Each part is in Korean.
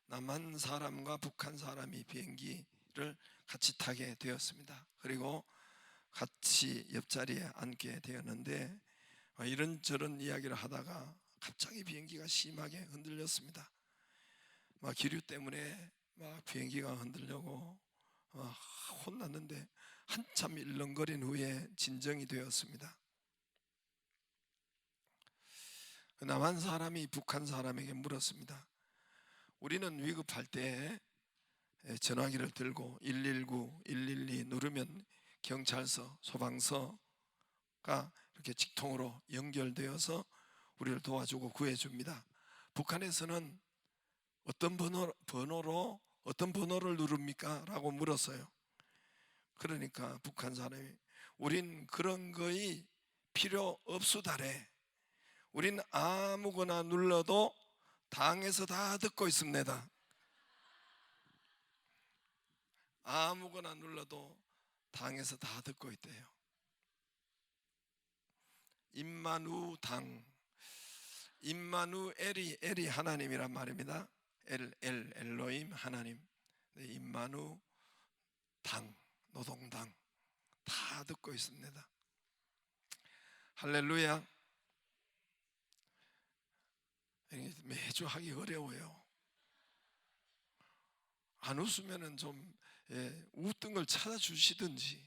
남한 사람과 북한 사람이 비행기를 같이 타게 되었습니다. 그리고 같이 옆자리에 앉게 되었는데 이런저런 이야기를 하다가 갑자기 비행기가 심하게 흔들렸습니다. 기류 때문에 비행기가 흔들려고 혼났는데 한참 일렁거린 후에 진정이 되었습니다. 남한 사람이 북한 사람에게 물었습니다. 우리는 위급할 때 전화기를 들고 119, 112 누르면 경찰서, 소방서가 이렇게 직통으로 연결되어서 우리를 도와주고 구해줍니다. 북한에서는 어떤 번호를 누릅니까? 라고 물었어요. 그러니까 북한 사람이 우린 그런 거이 필요 없수다래. 우린 아무거나 눌러도 당에서 다 듣고 있습니다. 아무거나 눌러도 당에서 다 듣고 있대요. 임마누당, 임마누엘이 하나님이란 말입니다. 엘로임 하나님. 임마누당, 노동당 다 듣고 있습니다. 할렐루야. 매주 하기 어려워요. 안 웃으면 좀 웃던 걸 찾아주시든지.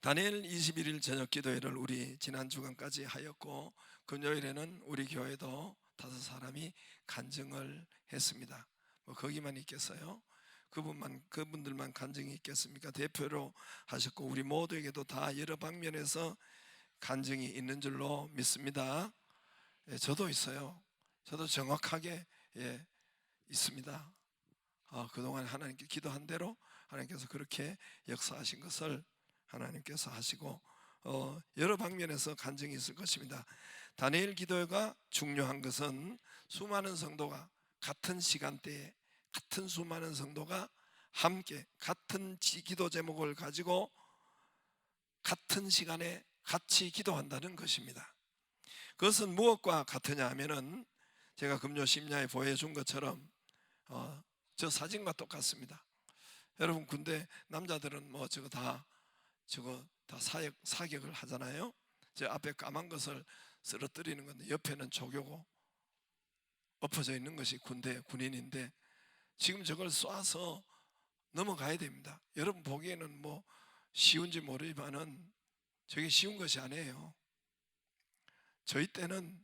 다니엘 21일 저녁 기도회를 우리 지난 주간까지 하였고, 금요일에는 우리 교회도 5사람이 간증을 했습니다. 거기만 있겠어요? 그분들만 간증이 있겠습니까? 대표로 하셨고 우리 모두에게도 다 여러 방면에서 간증이 있는 줄로 믿습니다. 저도 있어요. 저도 정확하게 있습니다. 그동안 하나님께 기도한 대로 하나님께서 그렇게 역사하신 것을 하나님께서 하시고 여러 방면에서 간증이 있을 것입니다. 다니엘 기도회가 중요한 것은 수많은 성도가 같은 시간대에 같은 수많은 성도가 함께 같은 기도 제목을 가지고 같은 시간에 같이 기도한다는 것입니다. 그것은 무엇과 같으냐 하면은 제가 금요 심야에 보여준 것처럼 저 사진과 똑같습니다. 여러분 군대 남자들은 저거 다 사격을 하잖아요. 저 앞에 까만 것을 쓰러뜨리는 건데 옆에는 조교고 엎어져 있는 것이 군인인데 지금 저걸 쏴서 넘어가야 됩니다. 여러분 보기에는 쉬운지 모르지만은 저게 쉬운 것이 아니에요. 저희 때는요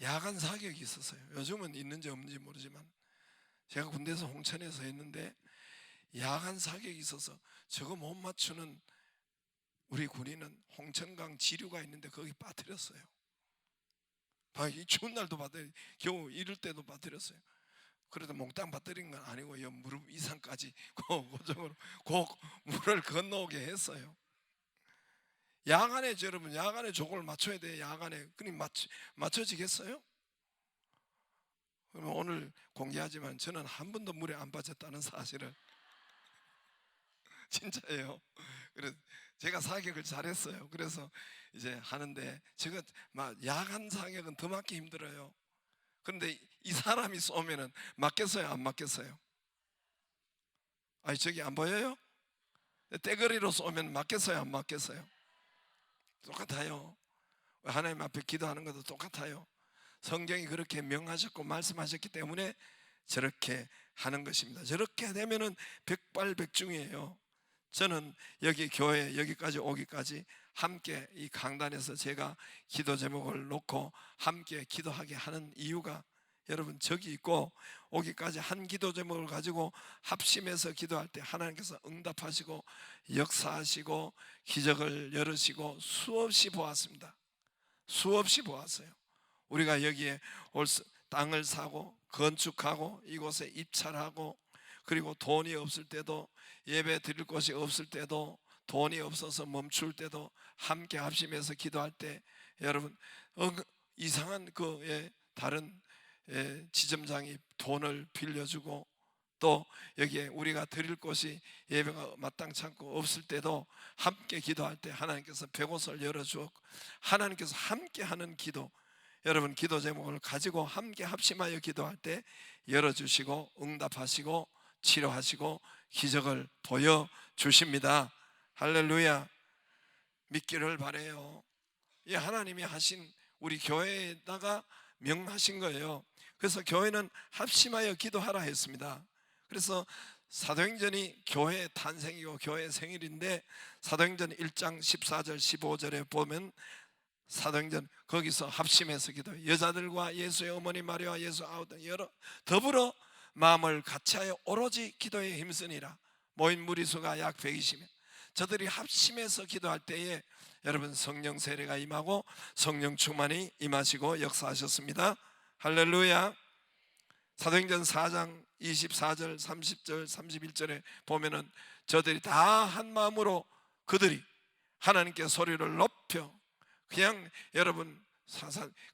야간 사격이 있었어요. 요즘은 있는지 없는지 모르지만 제가 군대에서 홍천에서 했는데 야간 사격이 있어서 저거 못 맞추는 우리 군인은 홍천강 지류가 있는데 거기 빠뜨렸어요. 이 추운 날도 빠뜨려, 겨우 이럴 때도 빠뜨렸어요. 그래도 몽땅 빠뜨린 건 아니고 무릎 이상까지 고정으로 꼭 물을 건너오게 했어요. 야간에 여러분 야간에 저걸 맞춰야 돼요. 야간에 그니 맞춰지겠어요? 그러면 오늘 공개하지만 저는 한 번도 물에 안 빠졌다는 사실을 진짜예요. 그래서 제가 사격을 잘했어요. 그래서 이제 하는데 제가 야간 사격은 더 맞기 힘들어요. 그런데 이 사람이 쏘면은 맞겠어요? 안 맞겠어요? 저기 안 보여요? 떼거리로 쏘면 맞겠어요? 안 맞겠어요? 똑같아요. 하나님 앞에 기도하는 것도 똑같아요. 성경이 그렇게 명하셨고 말씀하셨기 때문에 저렇게 하는 것입니다. 저렇게 되면은 백발백중이에요. 저는 여기 교회 여기까지 오기까지 함께 이 강단에서 제가 기도 제목을 놓고 함께 기도하게 하는 이유가 여러분 저기 있고 오기까지 한 기도 제목을 가지고 합심해서 기도할 때 하나님께서 응답하시고 역사하시고 기적을 열으시고 수없이 보았습니다. 수없이 보았어요. 우리가 여기에 땅을 사고 건축하고 이곳에 입찰하고 그리고 돈이 없을 때도 예배 드릴 곳이 없을 때도 돈이 없어서 멈출 때도 함께 합심해서 기도할 때 여러분 이상한 다른 지점장이 돈을 빌려주고 또 여기에 우리가 드릴 곳이 예배가 마땅치 않고 없을 때도 함께 기도할 때 하나님께서 백옷을 열어주었고 하나님께서 함께 하는 기도 여러분 기도 제목을 가지고 함께 합심하여 기도할 때 열어주시고 응답하시고 치료하시고 기적을 보여주십니다. 할렐루야. 믿기를 바라요. 이 하나님이 하신 우리 교회에다가 명하신 거예요. 그래서 교회는 합심하여 기도하라 했습니다. 그래서 사도행전이 교회의 탄생이고 교회의 생일인데 사도행전 1장 14절 15절에 보면 사도행전 거기서 합심해서 기도, 여자들과 예수의 어머니 마리아와 예수 아우들 여러 더불어 마음을 같이하여 오로지 기도에 힘쓰니라. 모인 무리수가 약 120명. 저들이 합심해서 기도할 때에 여러분 성령 세례가 임하고 성령 충만이 임하시고 역사하셨습니다. 할렐루야. 사도행전 4장 24절 30절 31절에 보면은 저들이 다 한 마음으로 그들이 하나님께 소리를 높여, 그냥 여러분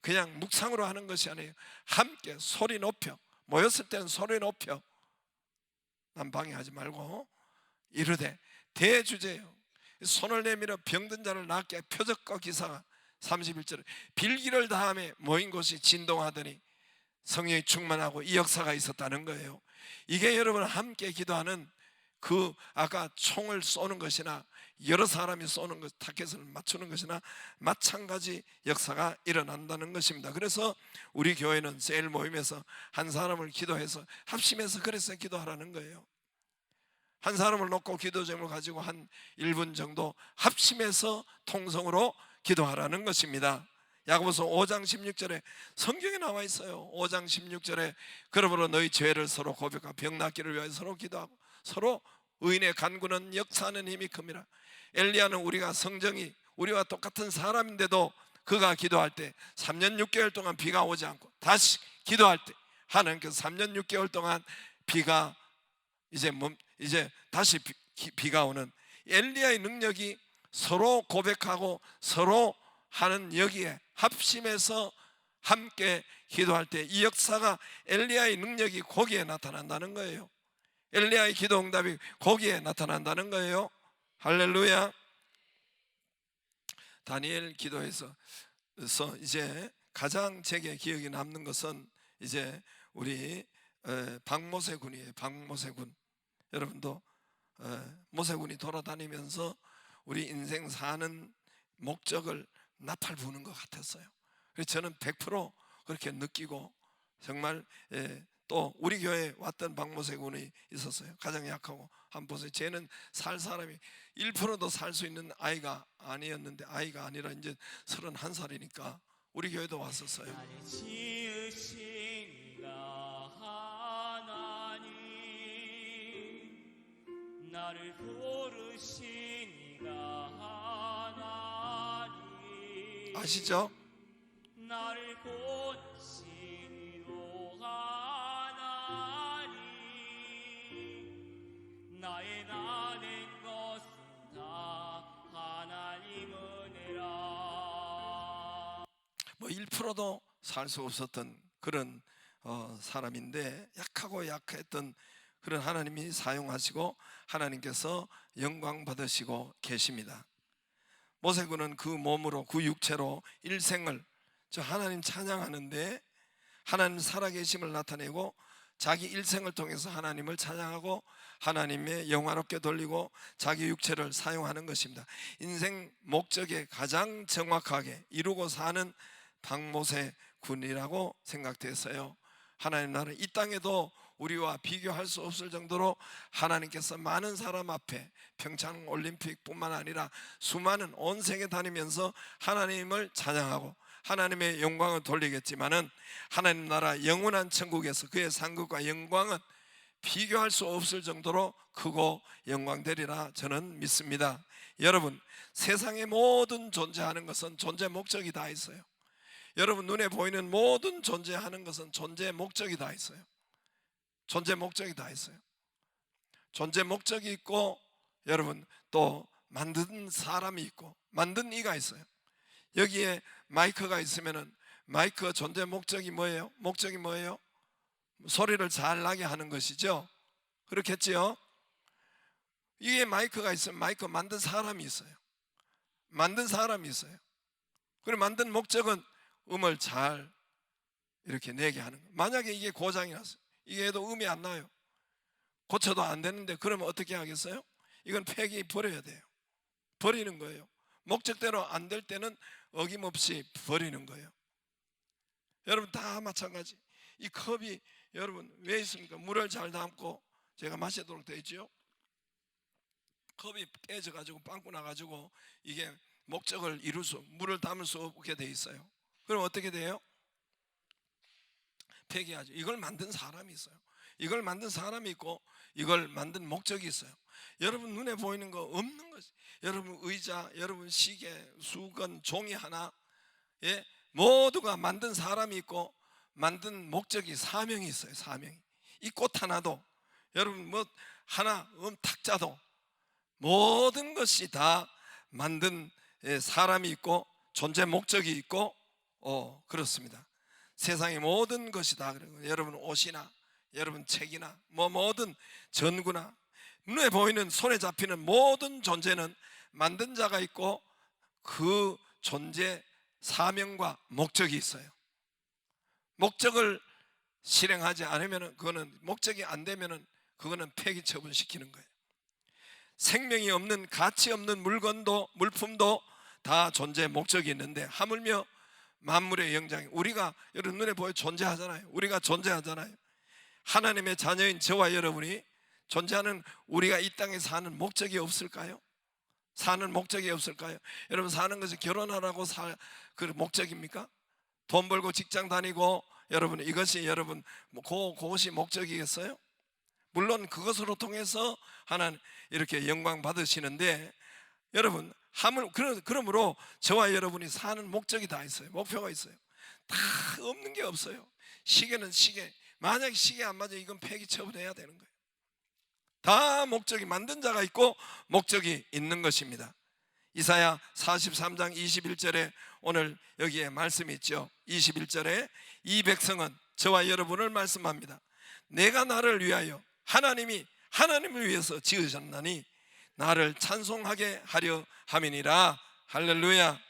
그냥 묵상으로 하는 것이 아니에요. 함께 소리 높여, 모였을 때는 소리 높여, 남 방해하지 말고 이르되 대주제요 손을 내밀어 병든 자를 낫게 표적과 기사가 31절에 빌기를 다하며 모인 곳이 진동하더니 성령이 충만하고 이 역사가 있었다는 거예요. 이게 여러분 함께 기도하는 그 아까 총을 쏘는 것이나 여러 사람이 쏘는 것, 타켓을 맞추는 것이나 마찬가지 역사가 일어난다는 것입니다. 그래서 우리 교회는 셀 모임에서 한 사람을 기도해서 합심해서 그래서 기도하라는 거예요. 한 사람을 놓고 기도 제목을 가지고 한 1분 정도 합심해서 통성으로 기도하라는 것입니다. 야고보서 5장 16절에 성경에 나와 있어요. 5장 16절에 그러므로 너희 죄를 서로 고백하고 병 낫기를 위하여 서로 기도하고 서로 의인의 간구는 역사하는 힘이 큽니다. 엘리야는 우리가 성정이 우리와 똑같은 사람인데도 그가 기도할 때 3년 6개월 동안 비가 오지 않고 다시 기도할 때 하나님께서 3년 6개월 동안 비가 이제 다시 비가 오는 엘리야의 능력이 서로 고백하고 서로 하는 여기에 합심해서 함께 기도할 때 이 역사가 엘리야의 능력이 거기에 나타난다는 거예요. 엘리야의 기도 응답이 거기에 나타난다는 거예요. 할렐루야. 다니엘 기도에서 이제 가장 제게 기억에 남는 것은 이제 우리 박모세 군이에요. 박모세 군. 여러분도 모세군이 돌아다니면서 우리 인생 사는 목적을 나팔 부는 것 같았어요. 그래서 저는 100% 그렇게 느끼고 정말 또 우리 교회에 왔던 박모세 군이 있었어요. 가장 약하고 한번 보세요. 쟤는 살 사람이 1%도 살 수 있는 아이가 아니었는데 아이가 아니라 이제 31살이니까 우리 교회도 왔었어요. 나를 부르시니가 하나님 아시죠? 나를 본시니로 하나님 나의 나는 것은 다 하나님 은혜라. 뭐 1%도 살 수 없었던 그런 사람인데 약하고 약했던 그런 하나님이 사용하시고 하나님께서 영광 받으시고 계십니다. 모세군은 그 몸으로 그 육체로 일생을 저 하나님 찬양하는데 하나님 살아계심을 나타내고 자기 일생을 통해서 하나님을 찬양하고 하나님의 영화롭게 돌리고 자기 육체를 사용하는 것입니다. 인생 목적에 가장 정확하게 이루고 사는 박모세 군이라고 생각됐어요. 하나님 나라는 이 땅에도 우리와 비교할 수 없을 정도로 하나님께서 많은 사람 앞에 평창 올림픽뿐만 아니라 수많은 온 세계 다니면서 하나님을 찬양하고 하나님의 영광을 돌리겠지만은 하나님 나라 영원한 천국에서 그의 상급과 영광은 비교할 수 없을 정도로 크고 영광되리라 저는 믿습니다. 여러분, 세상의 모든 존재하는 것은 존재 목적이 다 있어요. 여러분 눈에 보이는 모든 존재하는 것은 존재 목적이 다 있어요. 존재 목적이 다 있어요. 존재 목적이 있고 여러분 또 만든 사람이 있고 만든 이가 있어요. 여기에 마이크가 있으면은 마이크 존재 목적이 뭐예요? 목적이 뭐예요? 소리를 잘 나게 하는 것이죠. 그렇겠지요? 이게 마이크가 있으면 마이크 만든 사람이 있어요. 만든 사람이 있어요. 그리고 만든 목적은 음을 잘 이렇게 내게 하는 거예요. 만약에 이게 고장이 났어요. 이게 해도 음이 안 나요. 고쳐도 안 되는데 그러면 어떻게 하겠어요? 이건 폐기 버려야 돼요. 버리는 거예요. 목적대로 안 될 때는 어김없이 버리는 거예요. 여러분 다 마찬가지. 이 컵이 여러분 왜 있습니까? 물을 잘 담고 제가 마시도록 되어 있죠. 컵이 깨져가지고 빵꾸 나가지고 이게 목적을 이룰 수, 물을 담을 수 없게 돼 있어요. 그럼 어떻게 돼요? 폐기하죠. 이걸 만든 사람이 있어요. 이걸 만든 사람이 있고 이걸 만든 목적이 있어요. 여러분 눈에 보이는 거 없는 거지. 여러분 의자, 여러분 시계, 수건, 종이 하나, 예? 모두가 만든 사람이 있고 만든 목적이, 사명이 있어요. 사명이. 이 꽃 하나도, 여러분 뭐 하나 탁자도, 모든 것이 다 만든 사람이 있고 존재 목적이 있고 그렇습니다. 세상의 모든 것이 다 그래요. 여러분 옷이나 여러분 책이나 뭐 모든 전구나 눈에 보이는 손에 잡히는 모든 존재는 만든 자가 있고 그 존재 사명과 목적이 있어요. 목적을 실행하지 않으면, 그거는 목적이 안 되면 그거는 폐기 처분시키는 거예요. 생명이 없는, 가치 없는 물건도, 물품도 다 존재 목적이 있는데, 하물며 만물의 영장이, 우리가 여러분 눈에 보여 존재하잖아요. 우리가 존재하잖아요. 하나님의 자녀인 저와 여러분이 존재하는, 우리가 이 땅에 사는 목적이 없을까요? 사는 목적이 없을까요? 여러분 사는 것이 결혼하라고 그 목적입니까? 돈 벌고 직장 다니고 여러분 이것이 여러분 그것이 목적이겠어요? 물론 그것으로 통해서 하나님 이렇게 영광 받으시는데, 여러분 그러므로 저와 여러분이 사는 목적이 다 있어요. 목표가 있어요. 다 없는 게 없어요. 시계는 시계, 만약에 시계 안 맞아 이건 폐기 처분해야 되는 거예요. 다 목적이, 만든 자가 있고 목적이 있는 것입니다. 이사야 43장 21절에 오늘 여기에 말씀이 있죠. 21절에 이 백성은 저와 여러분을 말씀합니다. 내가 나를 위하여, 하나님을 위해서 지으셨나니 나를 찬송하게 하려 함이니라. 할렐루야.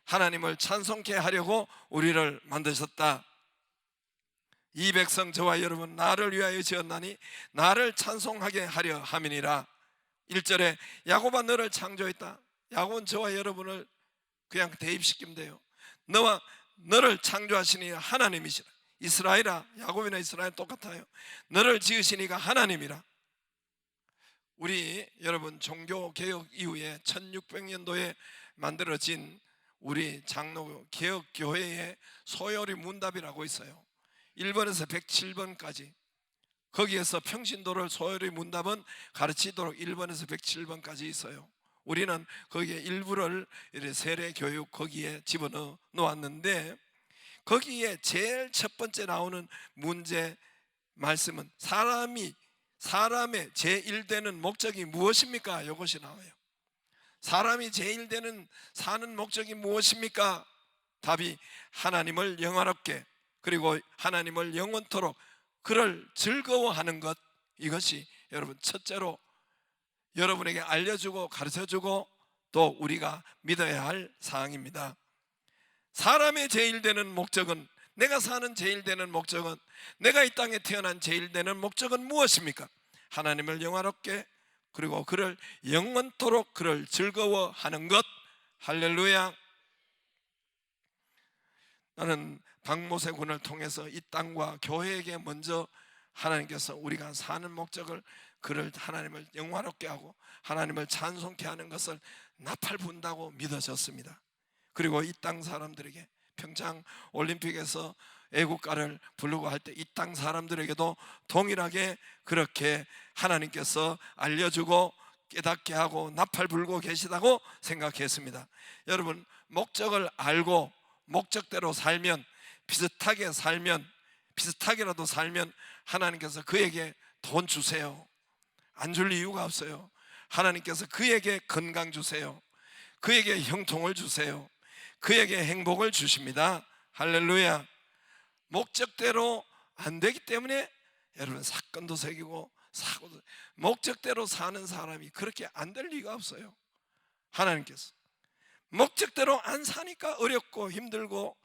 하나님을 찬송케 하려고 우리를 만드셨다. 이 백성 저와 여러분 나를 위하여 지었나니 나를 찬송하게 하려 함이니라. 1절에 야곱아 너를 창조했다. 야곱은 저와 여러분을 그냥 대입시키면 돼요. 너를 창조하시니 하나님이시라. 이스라엘아, 야곱이나 이스라엘 똑같아요. 너를 지으시니가 하나님이라. 우리 여러분 종교개혁 이후에 1600년도에 만들어진 우리 장로 개혁교회의 소요리 문답이라고 있어요. 1번에서 107번까지 거기에서 평신도를 소요리 문답은 가르치도록 1번에서 107번까지 있어요. 우리는 거기에 일부를 세례교육 거기에 집어넣어 놓았는데, 거기에 제일 첫 번째 나오는 문제 말씀은 사람의 제1되는 목적이 무엇입니까? 이것이 나와요. 사람이 제1되는 사는 목적이 무엇입니까? 답이 하나님을 영화롭게, 그리고 하나님을 영원토록 그를 즐거워하는 것, 이것이 여러분 첫째로 여러분에게 알려주고 가르쳐주고 또 우리가 믿어야 할 사항입니다. 사람의 제일되는 목적은, 내가 사는 제일되는 목적은, 내가 이 땅에 태어난 제일되는 목적은 무엇입니까? 하나님을 영화롭게, 그리고 그를 영원토록 그를 즐거워하는 것. 할렐루야. 나는 박모세 군을 통해서 이 땅과 교회에게 먼저 하나님께서 우리가 사는 목적을, 그를 하나님을 영화롭게 하고 하나님을 찬송케 하는 것을 나팔 분다고 믿어졌습니다. 그리고 이 땅 사람들에게 평창 올림픽에서 애국가를 부르고 할 때 이 땅 사람들에게도 동일하게 그렇게 하나님께서 알려주고 깨닫게 하고 나팔 불고 계시다고 생각했습니다. 여러분 목적을 알고 목적대로 살면, 비슷하게라도 살면 하나님께서 그에게 돈 주세요. 안 줄 이유가 없어요. 하나님께서 그에게 건강 주세요. 그에게 형통을 주세요. 그에게 행복을 주십니다. 할렐루야. 목적대로 안 되기 때문에 여러분 사건도 생기고 사고도, 목적대로 사는 사람이 그렇게 안 될 리가 없어요. 하나님께서 목적대로 안 사니까 어렵고 힘들고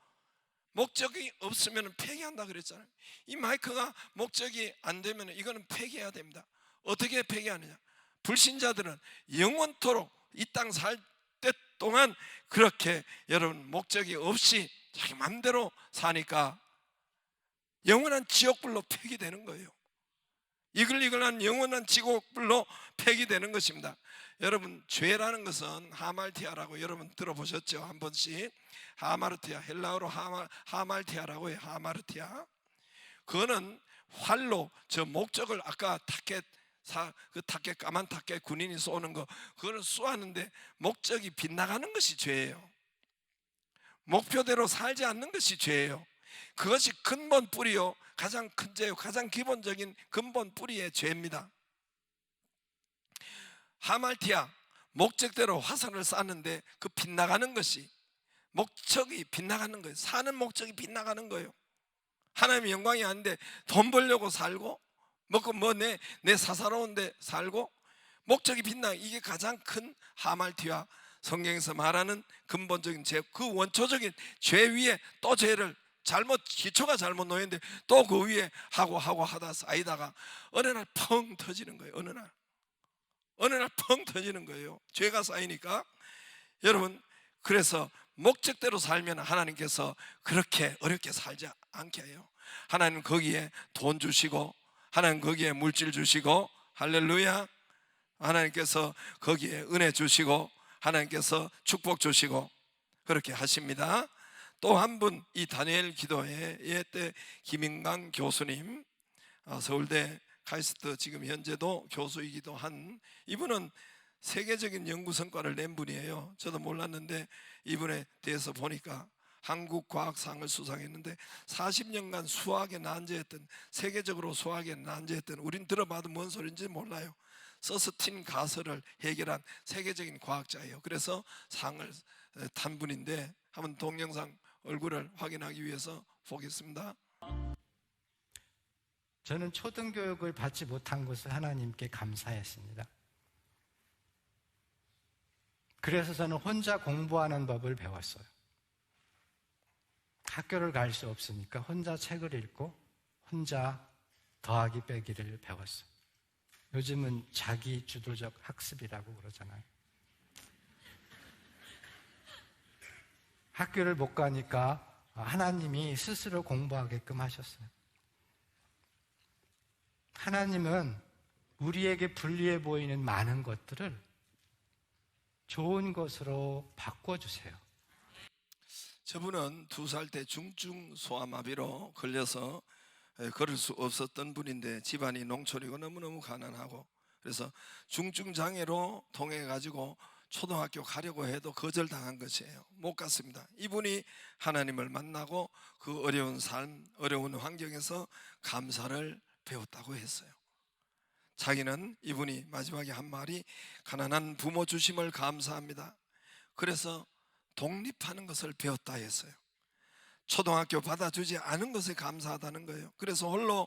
목적이 없으면 폐기한다 그랬잖아요. 이 마이크가 목적이 안 되면 이거는 폐기해야 됩니다. 어떻게 폐기하느냐? 불신자들은 영원토록 이 땅 살 때 동안 그렇게 여러분 목적이 없이 자기 마음대로 사니까 영원한 지옥불로 폐기되는 거예요. 이글이글한 영원한 지옥불로 폐기되는 것입니다. 여러분, 죄라는 것은 하말티아라고 여러분 들어보셨죠? 한 번씩. 하마르티아, 헬라어로 하말티아라고 해요. 하마르티아. 그거는 활로 저 목적을 아까 타켓 까만 타켓 군인이 쏘는 거, 그거는 쏘았는데 목적이 빗나가는 것이 죄예요. 목표대로 살지 않는 것이 죄예요. 그것이 근본 뿌리요, 가장 큰 죄요, 가장 기본적인 근본 뿌리의 죄입니다. 하말티아, 목적대로 화살을 쐈는데 그 빗나가는 것이, 목적이 빗나가는 거예요. 사는 목적이 빗나가는 거예요. 하나님의 영광이 아닌데 돈 벌려고 살고, 먹고 내 사사로운데 살고, 목적이 빗나, 이게 가장 큰 하말티아, 성경에서 말하는 근본적인 죄, 그 원초적인 죄 위에 또 죄를 기초가 잘못 놓였는데 또 그 위에 하고 하다 쌓이다가 어느 날 펑 터지는 거예요. 어느 날 펑 터지는 거예요. 죄가 쌓이니까. 여러분, 그래서 목적대로 살면 하나님께서 그렇게 어렵게 살지 않게 해요. 하나님 거기에 돈 주시고, 하나님 거기에 물질 주시고, 할렐루야. 하나님께서 거기에 은혜 주시고, 하나님께서 축복 주시고 그렇게 하십니다. 또 한 분, 이 다니엘 기도회 때 김인강 교수님, 서울대 카이스트 지금 현재도 교수이기도 한 이분은 세계적인 연구 성과를 낸 분이에요. 저도 몰랐는데 이분에 대해서 보니까 한국과학상을 수상했는데 40년간 수학에 난제했던, 세계적으로 수학에 난제했던, 우린 들어봐도 뭔 소리인지 몰라요. 서스틴 가설을 해결한 세계적인 과학자예요. 그래서 상을 탄 분인데 한번 동영상 얼굴을 확인하기 위해서 보겠습니다. 저는 초등교육을 받지 못한 것을 하나님께 감사했습니다. 그래서 저는 혼자 공부하는 법을 배웠어요. 학교를 갈 수 없으니까 혼자 책을 읽고 혼자 더하기 빼기를 배웠어요. 요즘은 자기 주도적 학습이라고 그러잖아요. 학교를 못 가니까 하나님이 스스로 공부하게끔 하셨어요. 하나님은 우리에게 불리해 보이는 많은 것들을 좋은 것으로 바꿔주세요. 저분은 2살 때 중증 소아마비로 걸려서 걸을 수 없었던 분인데 집안이 농촌이고 너무너무 가난하고, 그래서 중증 장애로 통해가지고 초등학교 가려고 해도 거절당한 것이에요. 못 갔습니다. 이분이 하나님을 만나고 그 어려운 삶, 어려운 환경에서 감사를 배웠다고 했어요. 자기는, 이분이 마지막에 한 말이 가난한 부모 주심을 감사합니다. 그래서 독립하는 것을 배웠다 했어요. 초등학교 받아주지 않은 것에 감사하다는 거예요. 그래서 홀로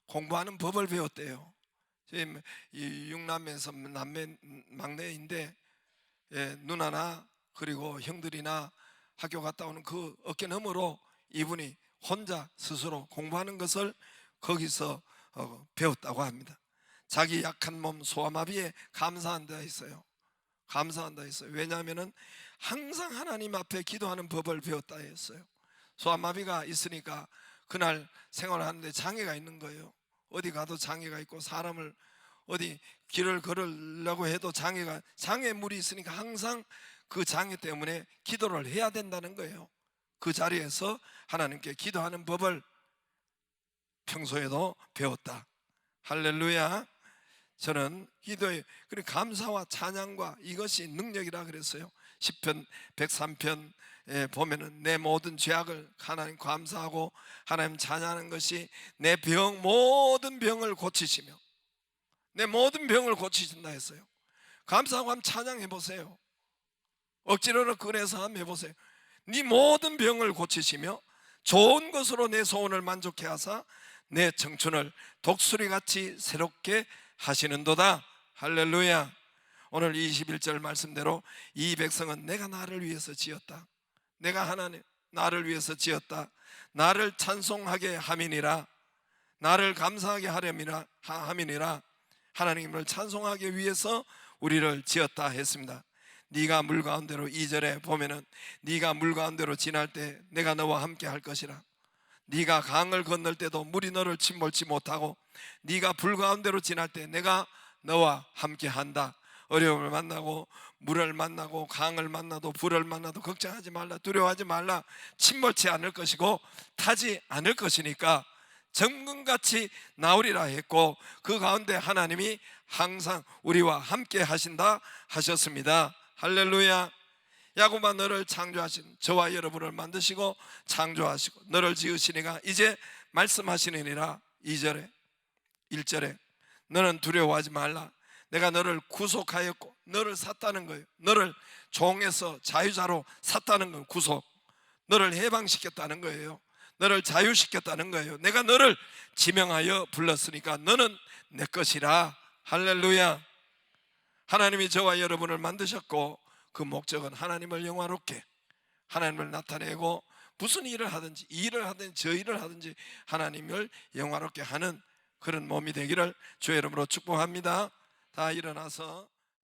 공부하는 법을 배웠대요. 지금 이 6남매에서 막내인데 누나나 그리고 형들이나 학교 갔다 오는 그 어깨 너머로 이분이 혼자 스스로 공부하는 것을 거기서 배웠다고 합니다. 자기 약한 몸 소아마비에 감사한다 했어요. 감사한다 했어요. 왜냐하면 항상 하나님 앞에 기도하는 법을 배웠다 했어요. 소아마비가 있으니까 그날 생활하는데 장애가 있는 거예요. 어디 가도 장애가 있고, 사람을 어디 길을 걸으려고 해도 장애물이 있으니까 항상 그 장애 때문에 기도를 해야 된다는 거예요. 그 자리에서 하나님께 기도하는 법을 평소에도 배웠다. 할렐루야. 저는 기도에, 그리고 감사와 찬양과 이것이 능력이라 그랬어요. 시편 103편 보면은 내 모든 죄악을 하나님 감사하고 하나님 찬양하는 것이 내 모든 병을 고치시며 내 모든 병을 고치신다 했어요. 감사하고 한번 찬양해 보세요. 억지로는 꺼내서 한번 해보세요. 네 모든 병을 고치시며 좋은 것으로 내 소원을 만족해 하사 내 청춘을 독수리같이 새롭게 하시는도다. 할렐루야. 오늘 21절 말씀대로 이 백성은 내가 나를 위해서 지었다. 내가 하나님, 나를 위해서 지었다. 나를 찬송하게 함이니라. 나를 감사하게 함이니라. 하나님을 찬송하기 위해서 우리를 지었다 했습니다. 네가 물 가운데로 2절에 보면은 네가 물 가운데로 지날 때 내가 너와 함께 할 것이라. 네가 강을 건널 때도 물이 너를 침몰치 못하고 네가 불 가운데로 지날 때 내가 너와 함께 한다. 어려움을 만나고 물을 만나고 강을 만나도 불을 만나도 걱정하지 말라, 두려워하지 말라. 침몰치 않을 것이고 타지 않을 것이니까 정금같이 나오리라 했고, 그 가운데 하나님이 항상 우리와 함께 하신다 하셨습니다. 할렐루야. 야곱아, 너를 창조하신 저와 여러분을 만드시고 창조하시고 너를 지으시니가 이제 말씀하시느니라. 2절에 1절에 너는 두려워하지 말라. 내가 너를 구속하였고 너를 샀다는 거예요. 너를 종에서 자유자로 샀다는 건 구속, 너를 해방시켰다는 거예요. 너를 자유시켰다는 거예요. 내가 너를 지명하여 불렀으니까 너는 내 것이라. 할렐루야. 하나님이 저와 여러분을 만드셨고 그 목적은 하나님을 영화롭게, 하나님을 나타내고 무슨 일을 하든지, 이 일을 하든지 저 일을 하든지 하나님을 영화롭게 하는 그런 몸이 되기를 주의 이름으로 축복합니다. 다 일어나서